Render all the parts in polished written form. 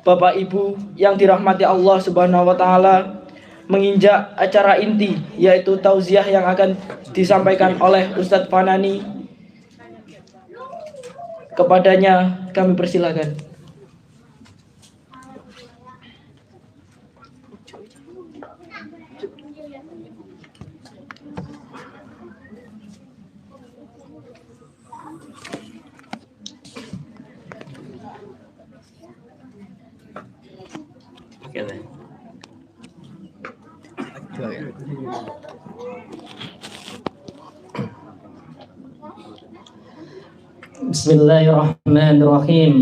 Bapak Ibu yang dirahmati Allah Subhanahu wa taala, menginjak acara inti yaitu tauziah yang akan disampaikan oleh Ustadz Fanani. Kepadanya kami persilakan. Bismillahirrahmanirrahim.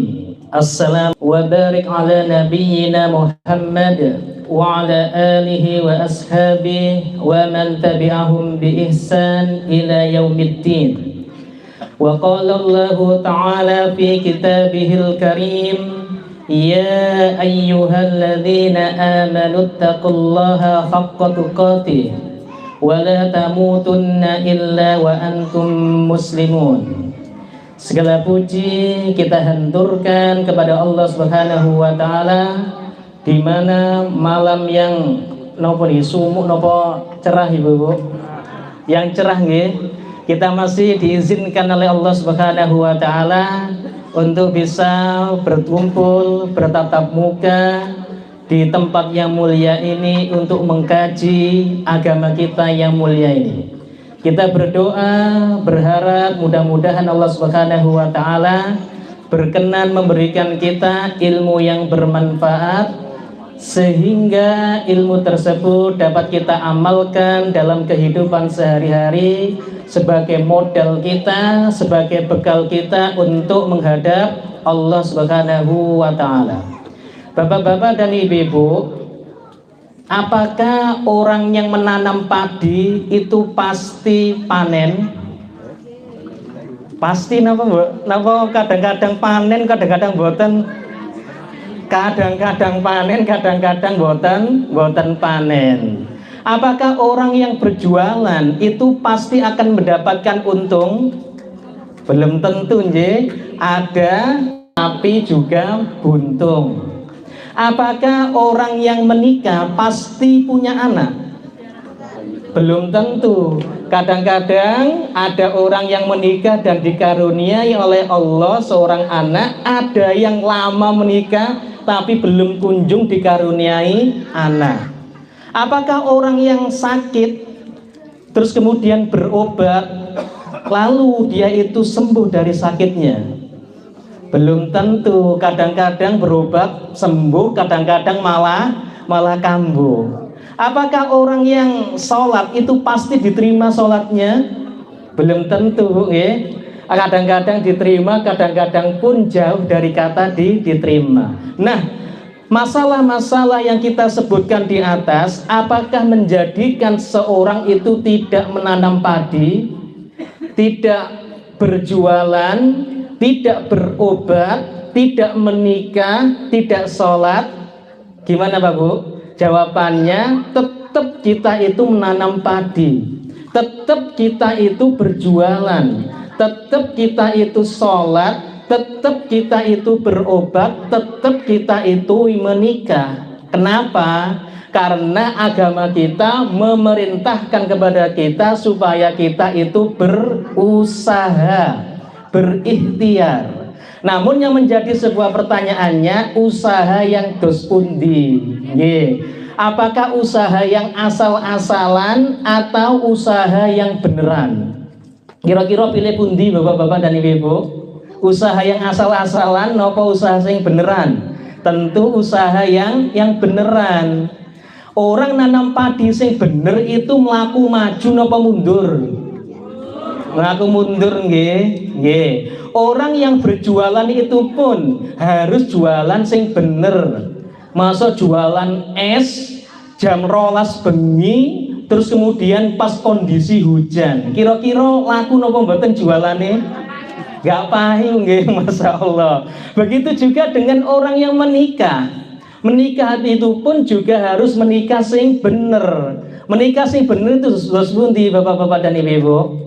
Assalamu wa barik ala nabiyyina Muhammad wa ala alihi wa ashabihi wa man tabi'ahum bi ihsan ila yaumiddin. Wa qala Allah ta'ala fi kitabihil karim, ya ayyuhalladzina amanu taqullaha haqqa tuqatih wa la tamutunna illa wa antum muslimun. Segala puji kita haturkan kepada Allah Subhanahu wa taala, di mana malam yang nopo nih sumuk nopo cerah Ibu. Yang cerah nggih, kita masih diizinkan oleh Allah Subhanahu wa taala untuk bisa berkumpul bertatap muka di tempat yang mulia ini untuk mengkaji agama kita yang mulia ini. Kita berdoa, berharap mudah-mudahan Allah Subhanahu wa taala berkenan memberikan kita ilmu yang bermanfaat, sehingga ilmu tersebut dapat kita amalkan dalam kehidupan sehari-hari sebagai modal kita, sebagai bekal kita untuk menghadap Allah Subhanahu wa taala. Bapak-bapak dan ibu-ibu, apakah orang yang menanam padi itu pasti panen? Pasti napa, Mbok? Napa kadang-kadang panen, kadang-kadang boten? Kadang-kadang panen, kadang-kadang boten panen. Apakah orang yang berjualan itu pasti akan mendapatkan untung? Belum tentu nggih. Ada tapi juga buntung. Apakah orang yang menikah pasti punya anak? Belum tentu. Kadang-kadang ada orang yang menikah dan dikaruniai oleh Allah seorang anak, ada yang lama menikah tapi belum kunjung dikaruniai anak. Apakah orang yang sakit terus kemudian berobat lalu dia itu sembuh dari sakitnya? Belum tentu. Kadang-kadang berobat sembuh, kadang-kadang malah kambuh. Apakah orang yang sholat itu pasti diterima sholatnya? Belum tentu ya. Kadang-kadang diterima, kadang-kadang pun jauh dari kata diterima. Nah, masalah-masalah yang kita sebutkan di atas, apakah menjadikan seorang itu tidak menanam padi, tidak berjualan, tidak berobat, tidak menikah, tidak sholat? Gimana Pak Bu? Jawabannya tetap kita itu menanam padi, tetap kita itu berjualan, tetap kita itu sholat, tetap kita itu berobat, tetap kita itu menikah. Kenapa? Karena agama kita memerintahkan kepada kita supaya kita itu berusaha, berikhtiar. Namun yang menjadi sebuah pertanyaannya, usaha yang dos pundi? Apakah usaha yang asal-asalan atau usaha yang beneran? Kira-kira pilih pundi Bapak-bapak dan Ibu-ibu? Usaha yang asal-asalan atau usaha yang beneran? Tentu usaha yang beneran. Orang nanam padi sing bener itu melaku maju napa mundur? Melaku mundur nggih. Orang yang berjualan itu pun harus jualan sing bener. Masa jualan es jam 12 bengi terus kemudian pas kondisi hujan, kira-kira laku napa mboten jualane? Gak pahing nggih, Masya Allah. Begitu juga dengan orang yang menikah. Menikah itu pun juga harus menikah sing bener. Menikah sing bener itu harus pundi Bapak-bapak dan Ibu-ibu?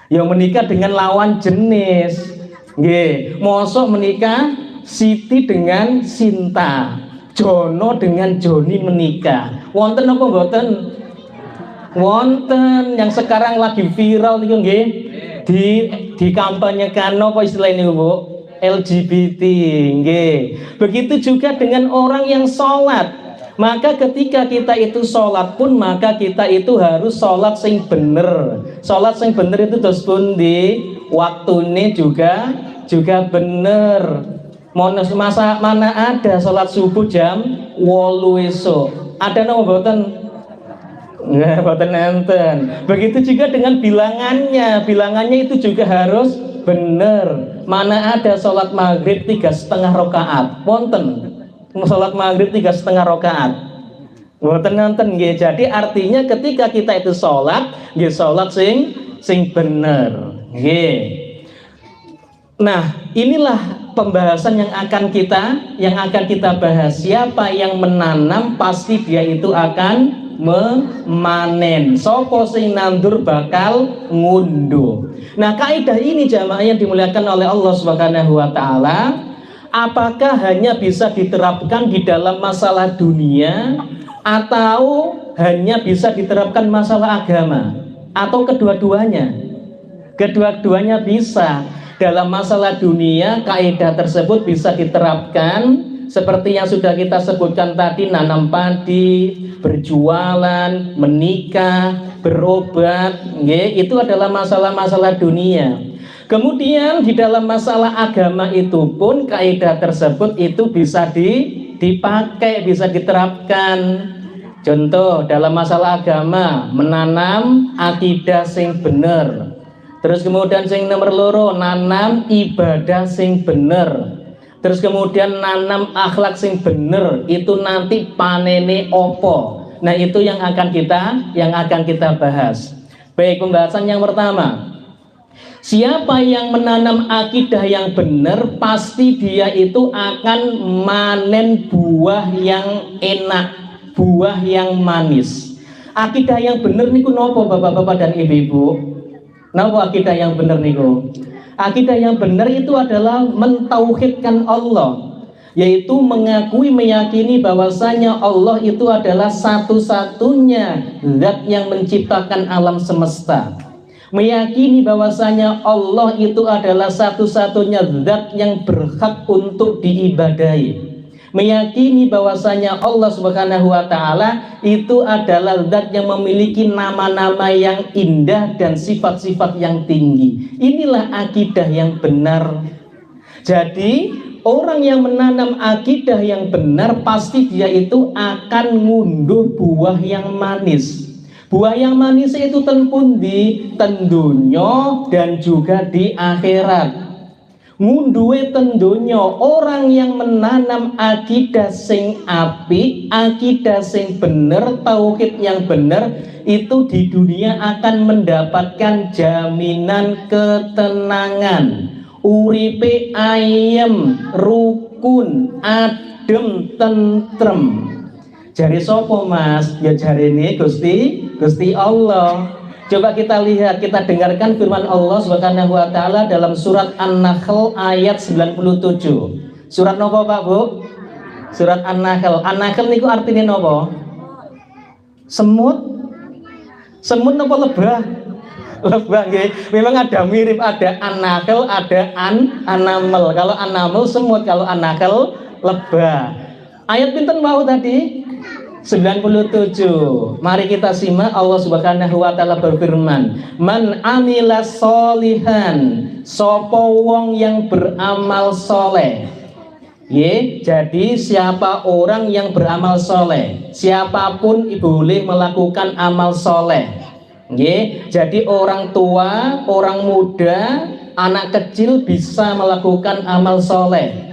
Yang menikah dengan lawan jenis. Nggih, mosok menikah Siti dengan Sinta, Jono dengan Joni menikah. Wonten apa mboten? Wonten yang sekarang lagi viral niku nggih. Di kampanyekan apa istilah ini Bu? LGBT nggih. Begitu juga dengan orang yang sholat. Maka ketika kita itu sholat pun, maka kita itu harus sholat sing bener. Sholat sing bener itu terus pundi, waktune juga bener. Mana ada sholat subuh jam 8 esuk. Ada nama boten? Nggak, boten enten. Begitu juga dengan bilangannya itu juga harus bener. Mana ada sholat maghrib 3,5 rakaat? Wonten. Sholat maghrib 3,5 rakaat. Mboten nonton nggih. Jadi artinya ketika kita itu sholat, nggih sholat sing bener. Nggih. Nah, inilah pembahasan yang akan kita bahas. Siapa yang menanam pasti dia itu akan memanen. Sopo sing nandur bakal ngunduh. Nah, kaidah ini jamaah yang dimuliakan oleh Allah Subhanahu wa taala, apakah hanya bisa diterapkan di dalam masalah dunia atau hanya bisa diterapkan masalah agama, atau kedua-duanya? Kedua-duanya bisa. Dalam masalah dunia, kaidah tersebut bisa diterapkan seperti yang sudah kita sebutkan tadi, nanam padi, berjualan, menikah, berobat, itu adalah masalah-masalah dunia. Kemudian di dalam masalah agama itu pun kaidah tersebut itu bisa dipakai, bisa diterapkan. Contoh dalam masalah agama, menanam akidah sing bener. Terus kemudian sing nomor loro, nanam ibadah sing bener. Terus kemudian nanam akhlak sing bener, itu nanti panene opo. Nah, itu yang akan kita bahas. Baik, pembahasan yang pertama. Siapa yang menanam akidah yang benar, pasti dia itu akan manen buah yang enak, buah yang manis. Akidah yang benar niku nopo Bapak-bapak dan Ibu-ibu? Nopo akidah yang benar niku? Akidah yang benar itu adalah mentauhidkan Allah, yaitu mengakui, meyakini bahwasanya Allah itu adalah satu-satunya zat yang menciptakan alam semesta. Meyakini bahwasanya Allah itu adalah satu-satunya zat yang berhak untuk diibadahi. Meyakini bahwasanya Allah Subhanahu wa taala itu adalah zat yang memiliki nama-nama yang indah dan sifat-sifat yang tinggi. Inilah akidah yang benar. Jadi orang yang menanam akidah yang benar pasti dia itu akan ngunduh buah yang manis. Buah yang manis itu ten pundi, ten donya dan juga di akhirat. Ngunduhe ten donya, orang yang menanam akidah sing apik, akidah sing bener, tauhid yang bener, itu di dunia akan mendapatkan jaminan ketenangan. Uripe ayem, rukun, adem, tentrem. Jari sopo Mas? Ya jari ini Gusti Allah. Coba kita lihat, kita dengarkan firman Allah Subhanahu wa taala dalam surat An-Nahl ayat 97. Surat nopo Pak Bu? Surat An-Nahl. An-Nahl niku artinya nopo? Semut? Semut nopo lebah? Lebah nggih. Memang ada mirip, ada An-Nahl, ada An-Naml. Kalau An-Naml semut, kalau An-Nahl lebah. Ayat pinten mau tadi? 97. Mari kita simak. Allah Subhanahu wa taala berfirman, "Man amila solihan", sopo wong yang beramal soleh. Jadi siapa orang yang beramal soleh, siapapun boleh melakukan amal soleh. Jadi orang tua, orang muda, anak kecil bisa melakukan amal soleh.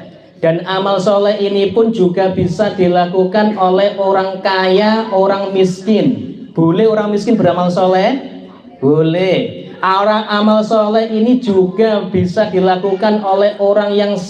Dan amal soleh ini pun juga bisa dilakukan oleh orang kaya, orang miskin. Boleh orang miskin beramal soleh? Boleh. Amal soleh ini juga bisa dilakukan oleh orang yang